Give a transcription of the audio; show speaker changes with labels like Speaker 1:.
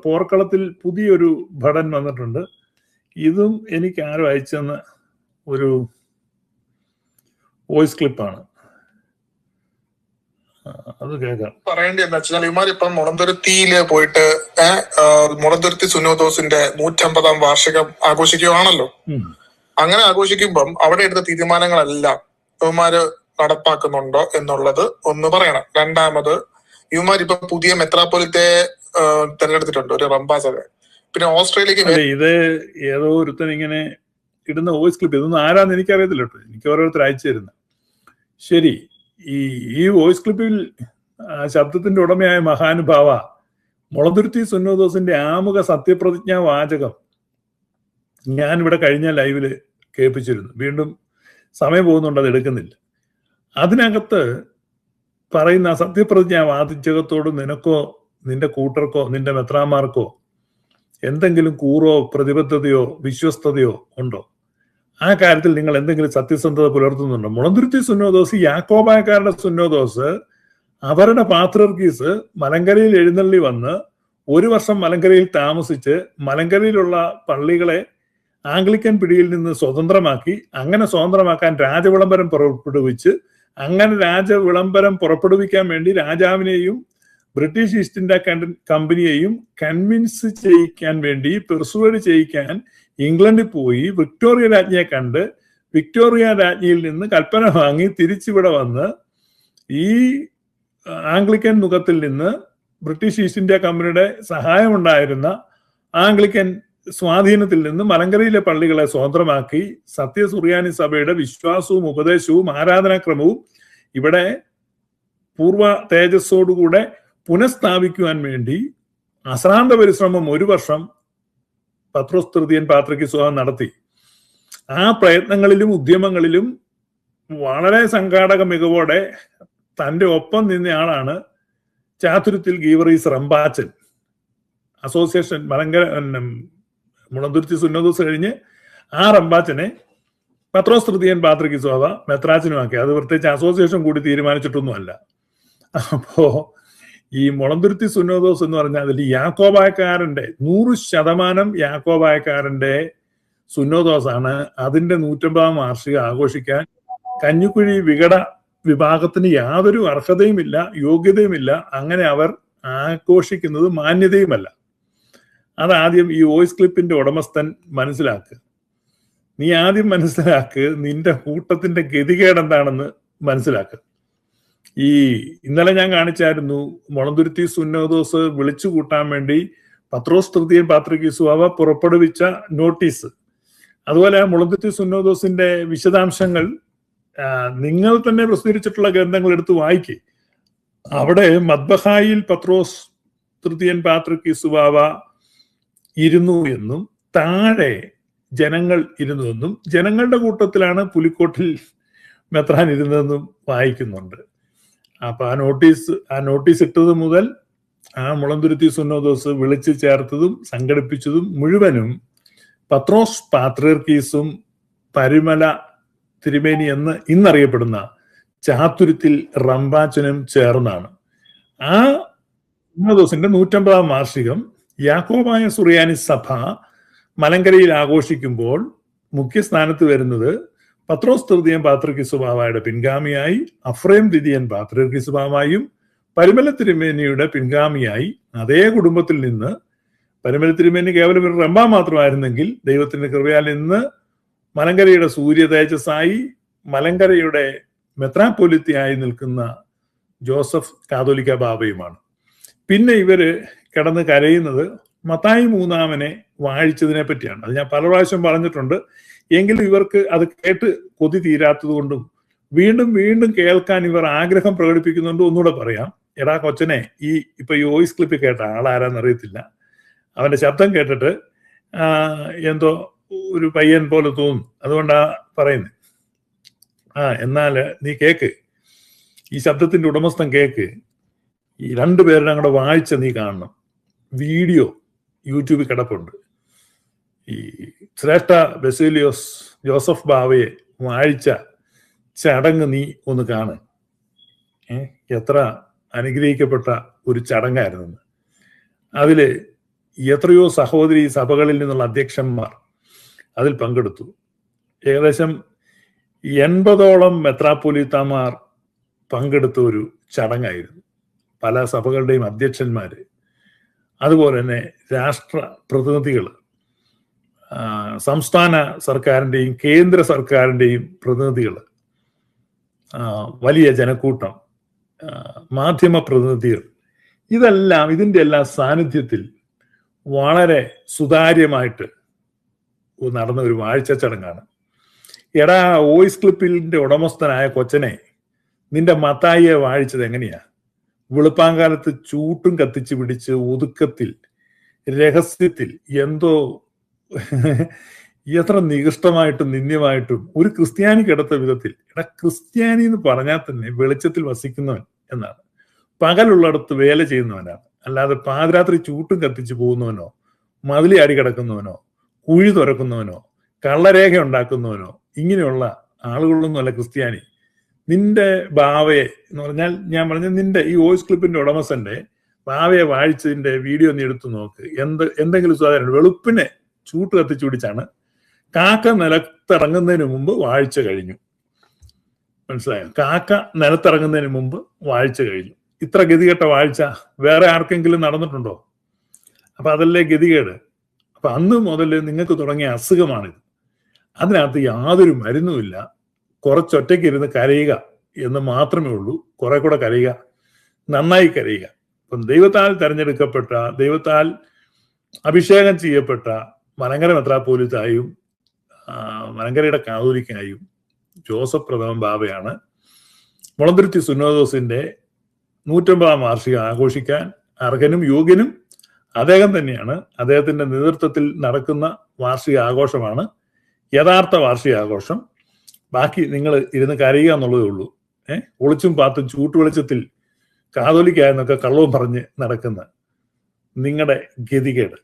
Speaker 1: പോർക്കളത്തിൽ പുതിയൊരു ഭടൻ വന്നിട്ടുണ്ട്. ഇതും എനിക്ക് ആരും അയച്ചെന്ന ഒരു വോയിസ് ക്ലിപ്പാണ്. അത് കേൾക്കാം.
Speaker 2: പറയേണ്ടത് എന്താ വെച്ചാൽ ഇവന്മാരിപ്പം മുളന്തുരുത്തിയില് പോയിട്ട് മുളന്തുരുത്തി സുന്നോദോസിന്റെ 150-ാം വാർഷികം ആഘോഷിക്കുകയാണല്ലോ. അങ്ങനെ ആഘോഷിക്കുമ്പം അവിടെ എടുത്ത തീരുമാനങ്ങളെല്ലാം ഇവന്മാര് നടപ്പാക്കുന്നുണ്ടോ എന്നുള്ളത് ഒന്ന് പറയണം. രണ്ടാമത്, ഇവന്മാരിപ്പൊ പുതിയ മെത്രാപ്പൊലിത്തെ തെരഞ്ഞെടുത്തിട്ടുണ്ട്, ഒരു റംബാസഡർ. പിന്നെ ഓസ്ട്രേലിയക്ക്
Speaker 1: ഇത് ഏതോ ഒരുത്തൻ ഇങ്ങനെ ഇടുന്ന വോയിസ് ക്ലിപ്പ്, ഇതൊന്നും ആരാന്ന് എനിക്കറിയത്തില്ല കേട്ടോ, എനിക്ക് ഓരോരുത്തർ അയച്ചു തരുന്ന. ശരി, ഈ വോയിസ് ക്ലിപ്പിൽ ശബ്ദത്തിന്റെ ഉടമയായ മഹാനുഭാവ മുളന്തുരുത്തി സുന്നോദോസിന്റെ ആമുഖ സത്യപ്രതിജ്ഞാ വാചകം ഞാനിവിടെ കഴിഞ്ഞ ലൈവില് കേൾപ്പിച്ചിരുന്നു. വീണ്ടും സമയം പോകുന്നുണ്ട്, അത് എടുക്കുന്നില്ല. അതിനകത്ത് പറയുന്ന സത്യപ്രതിജ്ഞാ വാചകത്തോട് നിനക്കോ നിന്റെ കൂട്ടർക്കോ നിന്റെ മെത്രാന്മാർക്കോ എന്തെങ്കിലും കൂറോ പ്രതിബദ്ധതയോ വിശ്വസ്തതയോ ഉണ്ടോ? ആ കാര്യത്തിൽ നിങ്ങൾ എന്തെങ്കിലും സത്യസന്ധത പുലർത്തുന്നുണ്ടോ? മുളന്തുരുത്തി സുന്നോദോസ് യാക്കോബായക്കാരുടെ സുന്നോദോസ് അവരുടെ പാത്രിയർക്കീസ് മലങ്കരയിൽ എഴുന്നള്ളി വന്ന് 1 വർഷം മലങ്കരയിൽ താമസിച്ച് മലങ്കരയിലുള്ള പള്ളികളെ ആംഗ്ലിക്കൻ പിടിയിൽ നിന്ന് സ്വതന്ത്രമാക്കി, അങ്ങനെ സ്വതന്ത്രമാക്കാൻ രാജവിളംബരം പുറപ്പെടുവിച്ച്, അങ്ങനെ രാജവിളംബരം പുറപ്പെടുവിക്കാൻ വേണ്ടി രാജാവിനെയും ബ്രിട്ടീഷ് ഈസ്റ്റ് ഇന്ത്യ കമ്പനിയെയും കൺവിൻസ് ചെയ്യിക്കാൻ വേണ്ടി, പെർസുവേഡ് ചെയ്യിക്കാൻ ഇംഗ്ലണ്ടിൽ പോയി വിക്ടോറിയ രാജ്ഞിയെ കണ്ട് വിക്ടോറിയ രാജ്ഞിയിൽ നിന്ന് കൽപ്പന വാങ്ങി തിരിച്ചിവിടെ വന്ന് ഈ ആംഗ്ലിക്കൻ മുഖത്തിൽ നിന്ന് ബ്രിട്ടീഷ് ഈസ്റ്റ് ഇന്ത്യ കമ്പനിയുടെ സഹായമുണ്ടായിരുന്ന ആംഗ്ലിക്കൻ സ്വാധീനത്തിൽ നിന്ന് മലങ്കരയിലെ പള്ളികളെ സ്വതന്ത്രമാക്കി സത്യസുറിയാനി സഭയുടെ വിശ്വാസവും ഉപദേശവും ആരാധനാക്രമവും ഇവിടെ പൂർവ്വ തേജസ്സോടുകൂടെ പുനഃസ്ഥാപിക്കുവാൻ വേണ്ടി അശ്രാന്ത പരിശ്രമം 1 വർഷം പത്രോസ് തൃതീയൻ പാത്രിയർക്കീസ് നടത്തി. ആ പ്രയത്നങ്ങളിലും ഉദ്യമങ്ങളിലും വളരെ സംഘാടക മികവോടെ തൻ്റെ ഒപ്പം നിന്നയാളാണ് ചാതുര്യത്തിൽ ഗീവറീസ് റംബാച്ചൻ. അസോസിയേഷൻ മുളന്തുരുത്തി സുന്നോദോസ് കഴിഞ്ഞ് ആ റംബാച്ചനെ പത്രോസ് തൃതീയൻ പാത്രിയർക്കീസ് മെത്രാച്ചനുമാക്കി. അത് പ്രത്യേകിച്ച് അസോസിയേഷൻ കൂടി തീരുമാനിച്ചിട്ടൊന്നുമല്ല. അപ്പോ ഈ മുളന്തുരുത്തി സുന്നോദോസ് എന്ന് പറഞ്ഞാൽ അതിൽ യാക്കോബായക്കാരന്റെ 100% യാക്കോബായക്കാരന്റെ സുന്നോദോസാണ്. അതിന്റെ 150-ാം വാർഷികം ആഘോഷിക്കാൻ കഞ്ഞിക്കുഴി വികട വിഭാഗത്തിന് യാതൊരു അർഹതയുമില്ല, യോഗ്യതയുമില്ല. അങ്ങനെ അവർ ആഘോഷിക്കുന്നത് മാന്യതയുമല്ല. അതാദ്യം ഈ വോയിസ് ക്ലിപ്പിന്റെ ഉടമസ്ഥൻ മനസ്സിലാക്കുക. നീ ആദ്യം മനസ്സിലാക്ക്, നിന്റെ കൂട്ടത്തിന്റെ ഗതികേട് എന്താണെന്ന് മനസ്സിലാക്കുക. ഇന്നലെ ഞാൻ കാണിച്ചായിരുന്നു, മുളന്തുരുത്തി സുന്നോദോസ് വിളിച്ചു കൂട്ടാൻ വേണ്ടി പത്രോസ് തൃതീയൻ പാത്രിയർക്കീസ് പുറപ്പെടുവിച്ച നോട്ടീസ്. അതുപോലെ മുളന്തുരുത്തി സുന്നോദോസിന്റെ വിശദാംശങ്ങൾ നിങ്ങൾ തന്നെ പ്രസിദ്ധീകരിച്ചിട്ടുള്ള ഗ്രന്ഥങ്ങൾ എടുത്ത് വായിക്കുക. അവിടെ മദ്ബഹായിൽ പത്രോസ് തൃതീയൻ പാത്രിയർക്കീസ് ഇരുന്നു എന്നും താഴെ ജനങ്ങൾ ഇരുന്നുവെന്നും ജനങ്ങളുടെ കൂട്ടത്തിലാണ് പുലിക്കോട്ടിൽ മെത്രാൻ ഇരുന്നതെന്നും വായിക്കുന്നുണ്ട്. അപ്പൊ ആ നോട്ടീസ് ഇട്ടത് മുതൽ ആ മുളന്തുരുത്തി സുന്നോദോസ് വിളിച്ചു ചേർത്തതും സംഘടിപ്പിച്ചതും മുഴുവനും പത്രോസ് പാത്രിയർക്കീസും പരിമല തിരുമേനി എന്ന് ഇന്നറിയപ്പെടുന്ന ചാതുര്യത്തിൽ റംബാച്ചനും ചേർന്നാണ്. ആ സുന്നോദോസിന്റെ 150-ാം വാർഷികം യാക്കോബായ സുറിയാനി സഭ മലങ്കരയിൽ ആഘോഷിക്കുമ്പോൾ മുഖ്യസ്ഥാനത്ത് വരുന്നത് പത്രോസ് തൃതീയൻ പാത്രിയർക്കീസ് പിൻഗാമിയായി അഫ്രേം ദ്വിതീയൻ പാത്രിയർക്കീസ് പരിമല തിരുമേനിയുടെ പിൻഗാമിയായി അതേ കുടുംബത്തിൽ നിന്ന്, പരിമല തിരുമേനി കേവലം ഒരു റംബ മാത്രമായിരുന്നെങ്കിൽ ദൈവത്തിന്റെ കൃപയാൽ ഇന്ന് മലങ്കരയുടെ സൂര്യ തേജസ്സായി മലങ്കരയുടെ മെത്രാപ്പൊലിത്തയായി നിൽക്കുന്ന ജോസഫ് കാതോലിക്ക ബാബയുമാണ്. പിന്നെ ഇവര് കിടന്ന് കരയുന്നത് മത്തായി 3-ാമനെ വാഴിച്ചതിനെ പറ്റിയാണ്. അത് ഞാൻ പല പ്രാവശ്യം പറഞ്ഞിട്ടുണ്ട്. എങ്കിലും ഇവർക്ക് അത് കേട്ട് കൊതി തീരാത്തത് കൊണ്ടും വീണ്ടും വീണ്ടും കേൾക്കാൻ ഇവർ ആഗ്രഹം പ്രകടിപ്പിക്കുന്നുണ്ട്. ഒന്നുകൂടെ പറയാം. എടാ കൊച്ചനെ, ഇപ്പൊ ഈ വോയിസ് ക്ലിപ്പ് കേട്ട ആളാരാന്ന് അറിയത്തില്ല. അവന്റെ ശബ്ദം കേട്ടിട്ട് എന്തോ ഒരു പയ്യൻ പോലെ തോന്നും, അതുകൊണ്ടാ പറയുന്നത്. എന്നാല് നീ കേക്ക്, ഈ ശബ്ദത്തിന്റെ ഉടമസ്ഥൻ കേക്ക്. ഈ 2 പേരുടെ അങ്ങോട്ട് വായിച്ച നീ കാണണം. വീഡിയോ യൂട്യൂബിൽ കിടപ്പുണ്ട്. ഈ ശ്രേഷ്ഠ ബസേലിയോസ് ജോസഫ് ബാവയെ വാഴിച്ച ചടങ്ങ് നീ ഒന്ന് കാണ്. എത്ര അനുഗ്രഹിക്കപ്പെട്ട ഒരു ചടങ്ങായിരുന്നു. അതില് എത്രയോ സഹോദരി സഭകളിൽ നിന്നുള്ള അധ്യക്ഷന്മാർ അതിൽ പങ്കെടുത്തു. ഏകദേശം 80ഓളം മെത്രാപ്പൊലീത്താമാർ പങ്കെടുത്ത ഒരു ചടങ്ങായിരുന്നു. പല സഭകളുടെയും അധ്യക്ഷന്മാര്, അതുപോലെ തന്നെ രാഷ്ട്ര പ്രതിനിധികൾ, സംസ്ഥാന സർക്കാരിൻ്റെയും കേന്ദ്ര സർക്കാരിൻ്റെയും പ്രതിനിധികൾ, വലിയ ജനക്കൂട്ടം, മാധ്യമ പ്രതിനിധികൾ, ഇതിൻ്റെ എല്ലാം സാന്നിധ്യത്തിൽ വളരെ സുതാര്യമായിട്ട് നടന്ന ഒരു വാഴ്ച ചടങ്ങാണ്. എടാ, വോയിസ് ക്ലിപ്പിന്റെ ഉടമസ്ഥനായ കൊച്ചനെ നിന്റെ മത്തായിയെ വാഴിച്ചത് എങ്ങനെയാ? വെളുപ്പാങ്കാലത്ത് ചൂട്ടും കത്തിച്ച് പിടിച്ച് ഒതുക്കത്തിൽ രഹസ്യത്തിൽ എന്തോ എത്ര നികൃഷ്ടമായിട്ടും നിന്ദ്യമായിട്ടും ഒരു ക്രിസ്ത്യാനിക്ക് എടുത്ത വിധത്തിൽ. എടാ, ക്രിസ്ത്യാനി എന്ന് പറഞ്ഞാൽ തന്നെ വെളിച്ചത്തിൽ വസിക്കുന്നവൻ എന്നാണ്, പകലുള്ളിടത്ത് വേല ചെയ്യുന്നവനാണ്. അല്ലാതെ പാതിരാത്രി ചൂട്ടും കത്തിച്ച് പോകുന്നവനോ, മതിലി ആടി കിടക്കുന്നവനോ, കുഴി തുറക്കുന്നവനോ, കള്ളരേഖ ഉണ്ടാക്കുന്നവനോ ഇങ്ങനെയുള്ള ആളുകളൊന്നും അല്ല ക്രിസ്ത്യാനി. നിന്റെ ബാവയെ എന്ന് പറഞ്ഞാൽ, ഞാൻ പറഞ്ഞ നിന്റെ ഈ വോയിസ് ക്ലിപ്പിന്റെ ഉടമസ്ഥന്റെ ബാവയെ വാഴിച്ചതിന്റെ വീഡിയോ നീ എടുത്തു നോക്ക്. എന്തെങ്കിലും സാധാരണ വെളുപ്പിനെ ചൂട്ട് കത്തിച്ചു പിടിച്ചാണ് കാക്ക നിലത്തിറങ്ങുന്നതിന് മുമ്പ് വാഴ്ച കഴിഞ്ഞു. മനസ്സിലായോ? കാക്ക നിലത്തിറങ്ങുന്നതിന് മുമ്പ് വാഴ്ച കഴിഞ്ഞു. ഇത്ര ഗതികെട്ട വാഴ്ച വേറെ ആർക്കെങ്കിലും നടന്നിട്ടുണ്ടോ? അപ്പൊ അതല്ലേ ഗതികേട്. അപ്പൊ അന്ന് മുതൽ നിങ്ങൾക്ക് തുടങ്ങിയ അസുഖമാണിത്. അതിനകത്ത് യാതൊരു മരുന്നുമില്ല. കുറച്ചൊറ്റയ്ക്ക് ഇരുന്ന് കരയുക എന്ന് മാത്രമേ ഉള്ളൂ. കുറെ കൂടെ കരയുക, നന്നായി കരയുക. അപ്പം ദൈവത്താൽ തെരഞ്ഞെടുക്കപ്പെട്ട, ദൈവത്താൽ അഭിഷേകം ചെയ്യപ്പെട്ട മലങ്കര മെത്രാപ്പോലീത്തായും മലങ്കരയുടെ കാതോലിക്കായും ജോസഫ് പ്രഥമൻ ബാവയാണ് മുളന്തുരുത്തി സുന്നോദോസിന്റെ 150-ാം വാർഷികം ആഘോഷിക്കാൻ അർഹനും യോഗ്യനും അദ്ദേഹം തന്നെയാണ്. അദ്ദേഹത്തിന്റെ നേതൃത്വത്തിൽ നടക്കുന്ന വാർഷിക ആഘോഷമാണ് യഥാർത്ഥ വാർഷിക ആഘോഷം. ബാക്കി നിങ്ങൾ ഇരുന്ന് കരയുക എന്നുള്ളതേ ഉള്ളൂ. ഒളിച്ചും പാത്തും ചൂട്ടുവെളിച്ചത്തിൽ കാതോലിക്കായെന്നൊക്കെ കള്ളവും പറഞ്ഞ് നടക്കുന്ന നിങ്ങളുടെ ഗതികേട്.